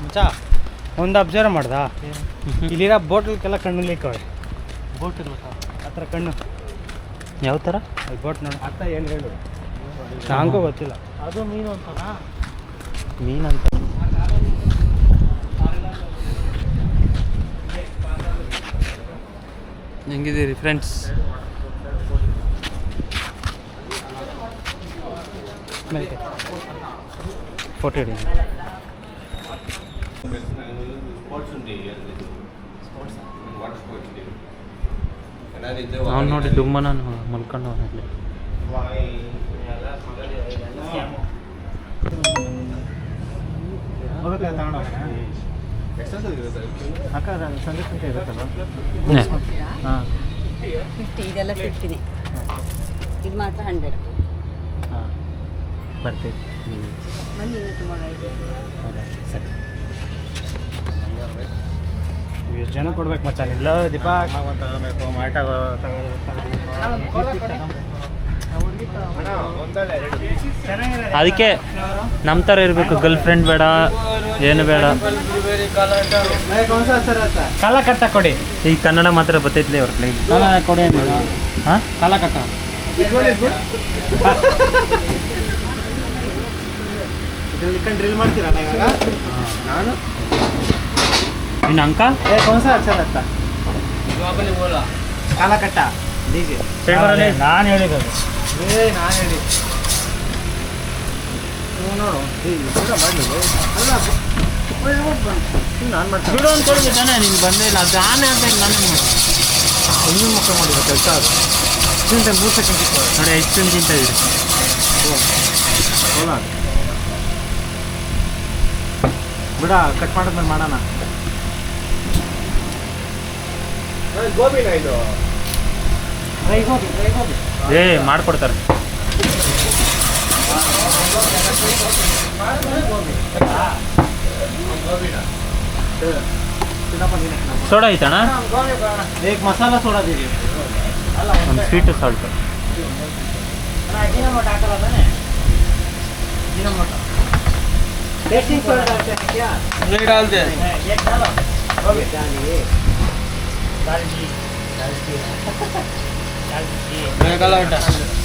ಮಚ್ಚ ಒಂದು ಅಬ್ಸರ್ವ್ ಮಾಡ್ದ, ಇಲ್ಲಿರೋ ಬೋಟ್ಲ್ಗೆಲ್ಲ ಕಣ್ಣು ಲೀಕವೆ. ಬೋಟ್ ಇರ್ಬೇಕಾ ಆ ಥರ ಕಣ್ಣು ಯಾವ ಥರ? ಅದು ಬೋಟ್ ನೋಡಿ ಅರ್ಥ ಏನು ಹೇಳು, ನನಗೂ ಗೊತ್ತಿಲ್ಲ. ಅದು ಮೀನು ಅಂತನಾ? ಮೀನಂತ ಹೆಂಗಿದ್ದೀರಿ ಫ್ರೆಂಡ್ಸ್? ಫೋಟೋ ಹಿಡಿ. ಅವ್ನು ನೋಡಿ ಡುಮ್ಮನ ಮಲ್ಕೊಂಡು ಅವನಲ್ಲಿ. ಸಂಗೀತ ಇರುತ್ತಲ್ಲ. ಹಾಂ 50 ಇದೆಲ್ಲ 50ನೇ. ಇದು ಮಾತ್ರ 100. ಹಾಂ ಬರ್ತೀವಿ. ಬನ್ನಿ ಇನ್ನು tomorrow ಇದೆ. ಹೌದಾ ಸರಿ. ಎಷ್ಟು ಜನ ಕೊಡ್ಬೇಕು ಮಚ್ಚ? ಇಲ್ಲ ದೀಪಕ್ ತಗೋಬೇಕು ಮಾಟ ಅದಕ್ಕೆ ನಮ್ಮ ಥರ ಇರಬೇಕು. ಗರ್ಲ್ ಫ್ರೆಂಡ್ ಬೇಡ, ಏನು ಬೇಡ. ಕಾಲ ಕಟ್ಟ ಕೊಡಿ. ಈ ಕನ್ನಡ ಮಾತ್ರ ಬರ್ತೈತ್ಲಿ ಅವ್ರ ಪ್ಲೇನ್. ಕಾಲ ಕೊಡಿ ಹಾಂ ಕಾಲ ಕಟ್ಟ. ಡ್ರಿಲ್ ಮಾಡ್ತೀರಣ್ಣ ಇವಾಗ? ನಾನು ಇನ್ನು ಅಂಕ ಕಾಲ ಕಟ್ಟ ಡಿಜೆ ನಾನು ಹೇಳಿದ್ದು ನಾನು ಹೇಳಿ ನೋಡು ನಾನು ಮಾಡ್ತೀನಿ. ಬಿಡು ಅಂದ್ಕೊಳ್ಳಿ ತಾನೇ, ನೀನು ಬಂದೇ ಇಲ್ಲ. ಅದು ಆನೆ ಅಂತ ನಾನು ಇನ್ನೂ ಮುಖ ಮಾಡಿರೋ ಕೆಲಸ ಅದು 3 ಸೆಕೆಂಡ್ ನೋಡಿ. ಐಸ್ ಕ್ರೀಮ್ ತಿಂತ ಇದ್ದೀರಿ. ಬಿಡ, ಕಟ್ ಮಾಡಿದ್ಮೇಲೆ ಮಾಡೋಣ. ಏ ಮಾಡ್ಕೊಡ್ತಾರೆ. ಸೋಡಾ ಐತಣ್ಣ? ಮಸಾಲ ಸೋಡಾ ದೀರಿ. ಒಂದು ಸ್ವೀಟ್ ಸಾಲ್ಟ್.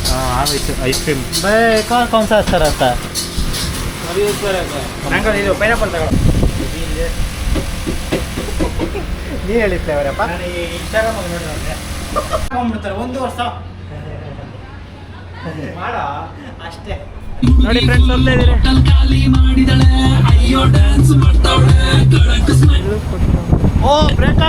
हाँ आइसक्रीम कौन सा अच्छा रहता है? ನೀನು ಹೇಳಿದ್ದೆ ಅವರಪ್ಪ ಒಂದು ವರ್ಷ ಮಾಡ ಅಷ್ಟೇ ನೋಡಿ ಫ್ರೆಂಡ್ಸ್ ಹೋಗ್ತಾ ಇದ್ದೀರಿ. ಓ break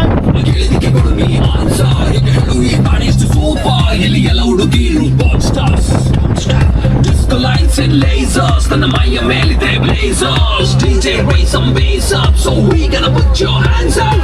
Lights and lasers, then the Maya Melody blazers. DJ raise some bass up, so we gonna put your hands up.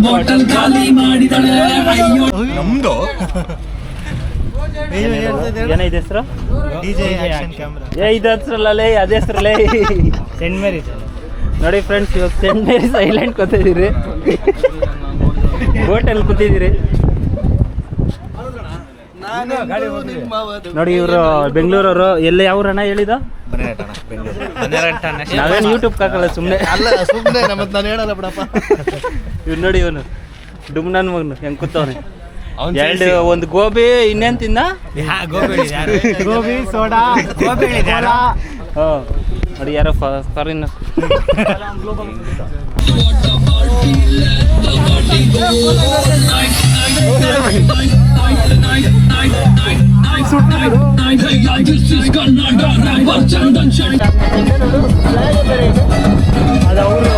Bottle ಖಾಲಿ ಮಾಡಿದಳೆ ನಮ್ದು ಏನಿದೆ ಹೆಸರು? ಡಿಜೆ ಆಕ್ಷನ್ ಕ್ಯಾಮ್ರಾ ಇದು ಹೆಸರಲ್ಲೇ ಅದೇ ಹೆಸರಲ್ಲೇ ಸೆಂಟ್ ಮೇರಿಸ್ ನೋಡಿ ಫ್ರೆಂಡ್ಸ್, ಇವಾಗ ಸೆಂಟ್ ಮೇರಿಸ್ ಐಲ್ಯಾಂಡ್ ಕೂತಿದ್ದೀರಿ, ಬೋಟಲ್ಲಿ ಕೂತಿದ್ದೀರಿ. ನೋಡಿ ಇವರು ಬೆಂಗಳೂರವರು. ಎಲ್ಲ ಯಾವ ಅಣ್ಣ ಹೇಳಿದ? ನಾವೇನು ಯೂಟ್ಯೂಬ್ ಹಾಕಲ್ಲ, ಸುಮ್ಮನೆ ಅಲ್ಲ ಸುಮ್ಮನೆ ನಮ್ಮದು ನಾನು ಹೇಳಲ್ಲ ಬಿಡಪ್ಪ. ಇವ್ನು ನೋಡಿ, ಇವನು ಡುಮ್ ನನ್ನ ಮಗನು ಹೆಂಗ್ ಕೂತವನೆ. ಒಂದು ಗೋಬಿ, ಇನ್ನೇನ್ ತಿಂದ? ಗೋಬಿ ಸೋಡಾ ಗೋಬಿ ನೋಡಿ ಯಾರೋ ಫಾರಿನ್. ಅದು ಅವರು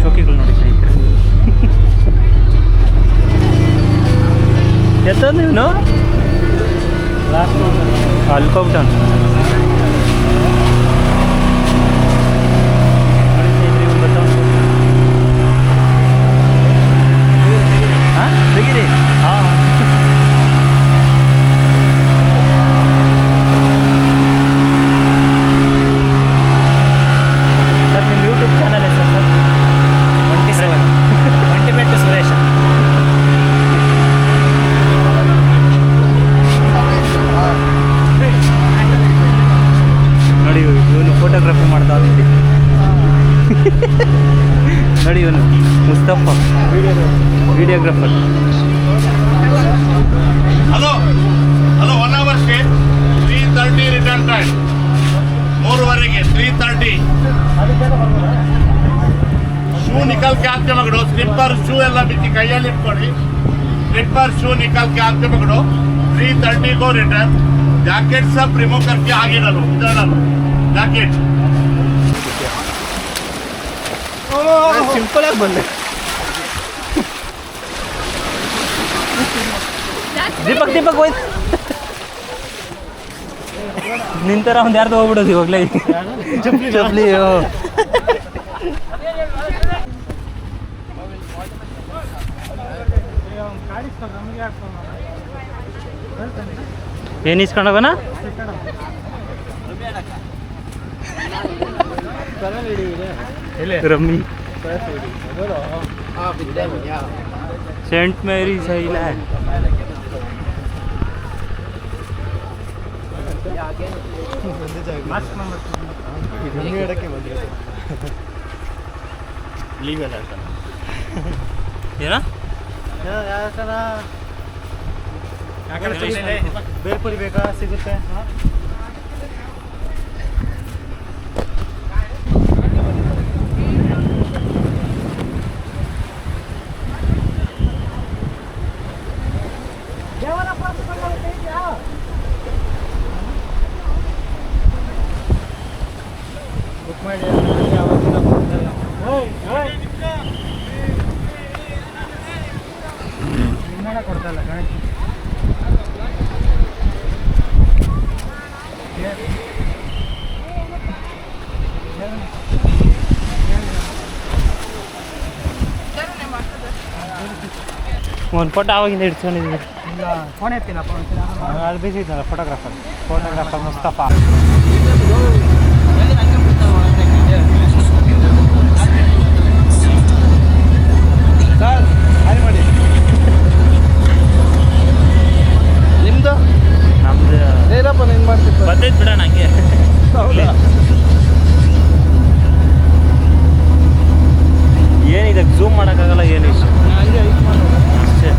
ಶೋಕಿಗಳು ನೋಡಿ ಸ್ನೇಹಿತರೆ. ಎತ್ತ ನೀನು ಅಲ್ಕೋಬಿಟ್ಟವನು. ತೆಗೀರಿ. ಹಾಂ ಸರ್, ನಿಮ್ಮ ಯೂಟ್ಯೂಬ್ ಚಾನಲ್ ಹೆಸರು ಸರ್? ಒಂಟಿಮೆಟ್ಟು ಸುರೇಶ. ನೋಡಿ ಇವನು ಫೋಟೋಗ್ರಫಿ ಮಾಡ್ತಾ ಇದ್ದೆ. ನೋಡಿ ಇವನು ಮುಸ್ತಫ ವಿಡಿಯೋಗ್ರಾಫರ್. ಹಲೋ 1 ಅವರ್ಸ್ಗೆ 3:30 ರಿಟರ್ನ್ ಟೈಮ್. 3:15 3:30. ಶೂ ನಿಕಲ್ಕೆ ಹಾಕಿ ಮಗಳು, ಸ್ಲಿಪ್ಪರ್ ಶೂ ಎಲ್ಲ ಬಿಚ್ಚಿ ಕೈಯಲ್ಲಿ ಇಟ್ಕೊಳ್ಳಿ. स्लीपर शू निकाल के आपके पकड़ो 3:30 को रिटर्न जैकेट सब रिमूव करके आगे डालो इधर डालो जैकेट सिंपल आಗಿ ಬಂದೆ ದೀಪಕ್ ದೀಪಕ್ ಹೋಯ್ತು ನಿಂತರ ಒಂದು ಯಾರ್ದು ಹೋಗ್ಬಿಡೋದು ಇವಾಗಲೇ ಚಪ್ಲಿ ಏನು ಇಸ್ಕೊಂಡೋಗೋಣ ರಮ್ಮಿ सेंट मैरीज आइलैंड ಬೇರ್ಪುರಿ ಬೇಕಾ ಸಿಗುತ್ತೆ ಕೊಡ್ತಲ್ಲ ಒಂದು ಫೋಟೋ ಆವಾಗಿಂದ ಇಡ್ಸ್ಕೊಂಡಿದ್ದೀವಿ. ಇಲ್ಲ ಫೋನ್ ಎತ್ತಿಲ್ಲಪ್ಪ ಅಲ್ಲಿ ಬಿಸಿ ಇದ್ದಲ್ಲ ಫೋಟೋಗ್ರಾಫರ್ ಮುಸ್ತಫಾ. ನಿಮ್ದು ನಮ್ದು ಏನಪ್ಪ ನೀನು ಮಾಡ್ತಿದ್ದ ಬಂದೈತೆ ಬಿಡ ನಂಗೆ. ಏನಿದೆ ಝೂಮ್ ಮಾಡೋಕ್ಕಾಗಲ್ಲ ಏನು ಇಷ್ಟ ಅಷ್ಟೇ.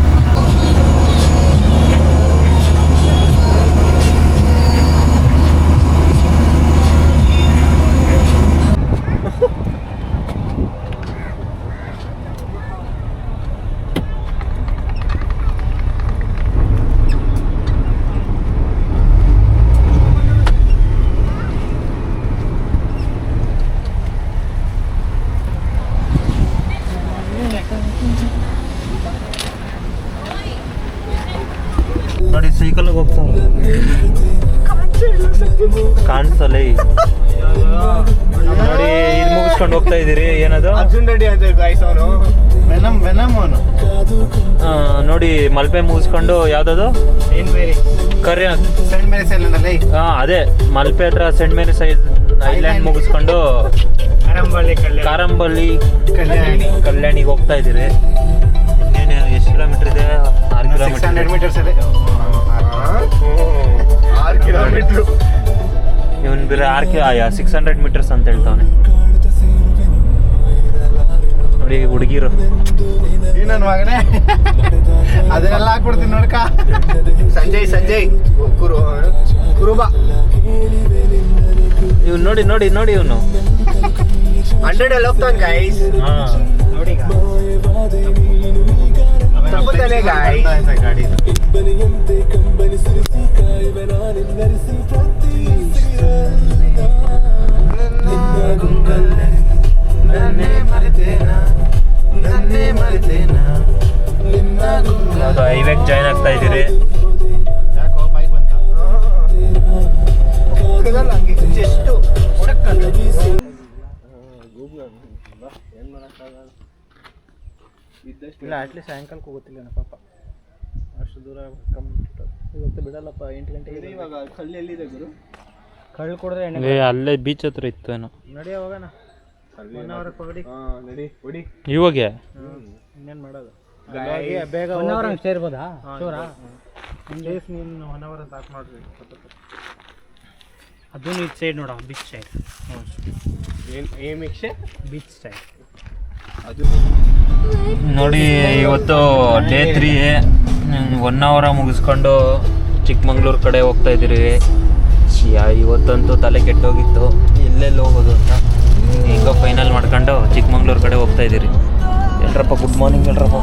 ನೋಡಿ ಸೈಕಲ್ಗೆ ಹೋಗ್ತಾವೆ ಕಾಣಿಸಲ್ಲ. ನೋಡಿ ಇದು ಮುಗಿಸ್ಕೊಂಡು ಹೋಗ್ತಾ ಇದ್ದೀರಿ. ಏನದು ಅರ್ಜುನ್ ರೆಡ್ಡಿ ಅಂತ ಗಾಯ್ಸ್ ಅವನು ವೆನಮ್ ಅವನು. ನೋಡಿ ಮಲ್ಪೆ ಮುಗಿಸ್ಕೊಂಡು ಯಾವ್ದದು ಏನ್ ಬೇರೆ ಕರ್ಯ ಸೆಂಟ್ ಮೇರಿಸ್ ಐಲ್ಯಾಂಡ್ ಅದೇ ಮಲ್ಪೆ ಹತ್ರ ಸೆಂಟ್ ಮೇರಿಸ್ ಐಲ್ಯಾಂಡ್ ಮುಗಿಸ್ಕೊಂಡು ಕಾರಂಬಳ್ಳಿ ಕಲ್ಯಾಣಿಗೆ ಹೋಗ್ತಾ ಇದ್ದೀರಿ. ಇನ್ನೇನು ಎಷ್ಟು ಕಿಲೋಮೀಟರ್ ಇದೆ? 6 ಕಿಲೋಮೀಟರ್. ಮೀಟರ್ಸ್ ಇದೆ. 6 ಕಿಲೋಮೀಟರ್. ಇವನ್ ಬೇರೆ 600 ಮೀಟರ್ಸ್ ಅಂತ ಹೇಳ್ತಾವನೆ. ನೋಡಿ ಹುಡುಗಿರು ನನ್ನ ಮಗನೇ ಅದನ್ನೆಲ್ಲ ಹಾಕ್ಬಿಡ್ತೀನಿ ನೋಡ್ಕ. ಸಂಜಯ್ ಕುರುಬ ಇವ್ನು ನೋಡಿ ಇವನು 100 ಅಲ್ಲಿ ಹೋಗ್ತಾನೆ ಗೈಸ್. ನೋಡಿ ತಪ್ಪುತ್ತಾನೆ ಗಾಯ್ಸ್ ಗಾಡಿ. ಹೈವೇಗೆ ಜಾಯ್ನ್ ಆಗ್ತಾ ಇದ್ದೀರಿ. ಯಾಕೋ ಬೈಕ್ ಬಂತ ಹಂಗೆ ಎಷ್ಟು ಇಲ್ಲ ಅಟ್ಲೀಸ್ಟ್ ಸಾಯಂಕಾಲಕ್ಕೆ ಹೋಗುತ್ತಿಲ್ಲ ಪಾಪ. ಅಷ್ಟು ದೂರ ಇವತ್ತು ಬಿಡಲ್ಲಪ್ಪ. 8 ಗಂಟೆಗೆ ಇವಾಗ ಕಳ್ಳು ಎಲ್ಲಿದೆ ಗುರು? ಕಳ್ಳು ಕೊಡಿದ್ರೆ ಅಲ್ಲೇ ಬೀಚ್ ಹತ್ರ ಇತ್ತು ಏನೋ. ನಡಿ ಹೋಗೋಣ. 1 ಅವರ್ ಹೊಡಿ. ನಡಿ ಹೊಡಿ ಇವಾಗ ಇನ್ನೇನು ಮಾಡೋದು? ಬೇಗ 1 ಅವರ್ ಹಂಗೆ ಸೇರ್ಬೋದಾ? ಶೂರಾ ಪ್ಲೇಸ್ ನೀನು 1 ಅವರ್ ಸಾಕು ಮಾಡ್ರಿ. ಅದು ಈ ಸೈಡ್ ನೋಡ ಬೀಚ್ ಸೈಡ್. ಏನು ಮಿಕ್ಷೆ ಬೀಚ್ ಸೈಡ್ ಅದು ನೋಡಿ. ಇವತ್ತು ಡೇ 3 1 ಅವರ್ ಮುಗಿಸ್ಕೊಂಡು ಚಿಕ್ಕಮಂಗ್ಳೂರು ಕಡೆ ಹೋಗ್ತಾ ಇದ್ದೀರಿ. ಇವತ್ತಂತೂ ತಲೆ ಕೆಟ್ಟೋಗಿತ್ತು ಎಲ್ಲೆಲ್ಲಿ ಹೋಗೋದು ಅಂತ. ಈಗ ಫೈನಲ್ ಮಾಡ್ಕೊಂಡು ಚಿಕ್ಕಮಂಗ್ಳೂರು ಕಡೆ ಹೋಗ್ತಾ ಇದ್ದೀರಿ. ಎಲ್ರಪ್ಪ ಗುಡ್ ಮಾರ್ನಿಂಗ್ ಎಲ್ರಪ್ಪ.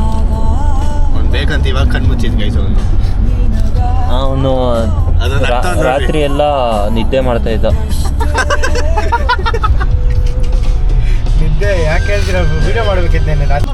ಅವ್ನು ಬೇಕಂತ ಇವಾಗ ಕಣ್ಣು ಮುಚ್ಚಿದ್ ಗೈಸ್ ಅವನು. ಅವನು ರಾತ್ರಿ ಎಲ್ಲ ನಿದ್ದೆ ಮಾಡ್ತಾ ಇದ್ದ. ನಿದ್ದೆ ಯಾಕೆ ಹೇಳ್ತೀರ? ವಿಡಿಯೋ ಮಾಡಬೇಕಿದ್ದೇನೆ ರಾತ್ರಿ.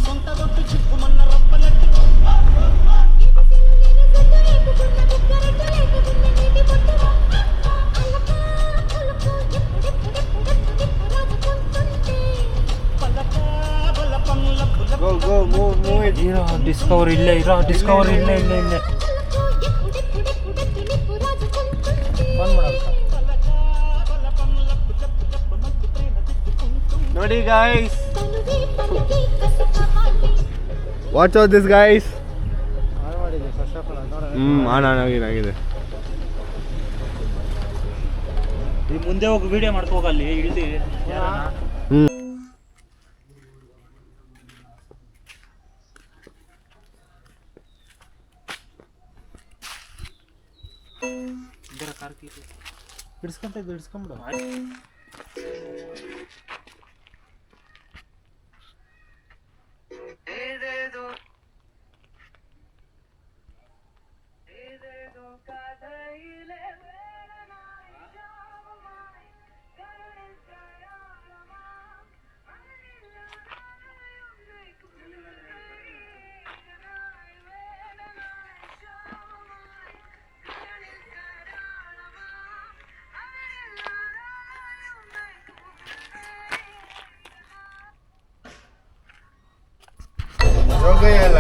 ಡಿಸ್ಕವರ್ ಇಲ್ಲೇ ಡಿಸ್ಕವರ್ ಇಲ್ಲೇ ನೋಡಿ guys, what's out this guys. On ಆಗಿದೆ. ಈ ಮುಂದೆ ಹೋಗಿ ವಿಡಿಯೋ ಮಾಡ್ಕೋಗ ಅಲ್ಲಿ ಇಳ್ದಿ. ಇಡ್ಸ್ಕೊಂಬಿಡು.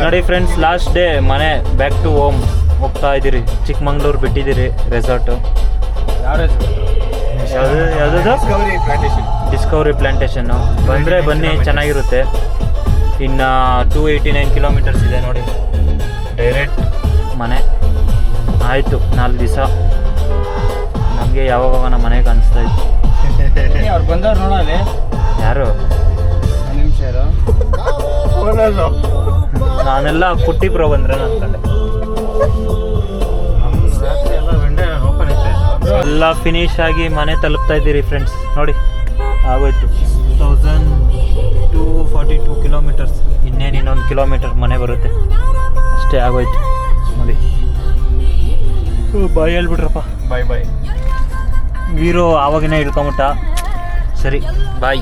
ನೋಡಿ ಫ್ರೆಂಡ್ಸ್, ಲಾಸ್ಟ್ ಡೇ ಮನೆ ಬ್ಯಾಕ್ ಟು ಹೋಮ್ ಹೋಗ್ತಾ ಇದ್ದೀರಿ. ಚಿಕ್ಕಮಂಗ್ಳೂರು ಬಿಟ್ಟಿದ್ದೀರಿ ರೆಸಾರ್ಟು. ಯಾವುದು ಡಿಸ್ಕವರಿ ಪ್ಲಾಂಟೇಶನ್ನು. ಬಂದರೆ ಬನ್ನಿ, ಚೆನ್ನಾಗಿರುತ್ತೆ. ಇನ್ನು 289 ಕಿಲೋಮೀಟರ್ಸ್ ಇದೆ ನೋಡಿ, ಡೈರೆಕ್ಟ್ ಮನೆ. ಆಯಿತು 4 ದಿವಸ. ನಮಗೆ ಯಾವಾಗ ನಮ್ಮ ಮನೆಗೆ ಅನಿಸ್ತಾ ಇತ್ತು. ಅವ್ರು ಬಂದವ್ರು ನೋಡಲಿ ಯಾರು? ನಿಮಿಷ ನಾನೆಲ್ಲ ಕುಟ್ಟಿ ಪ್ರೋ ಬಂದ್ರೆ ಅನ್ಕೊಂಡೆ. ಎಲ್ಲ ಫಿನಿಶ್ ಆಗಿ ಮನೆ ತಲುಪ್ತಾ ಇದ್ದೀರಿ ಫ್ರೆಂಡ್ಸ್. ನೋಡಿ ಆಗೋಯ್ತು 1242 ಕಿಲೋಮೀಟರ್ಸ್. ಇನ್ನೊಂದು ಕಿಲೋಮೀಟರ್ ಮನೆ ಬರುತ್ತೆ ಅಷ್ಟೇ, ಆಗೋಯ್ತು ನೋಡಿ. ಬಾಯ್ ಹೇಳ್ಬಿಟ್ರಪ್ಪ. ಬಾಯ್ ಬಾಯ್. ವೀರು ಆವಾಗಿನೇ ಇಳ್ಕೊಂಬಿಟ್ಟ. ಸರಿ ಬಾಯ್.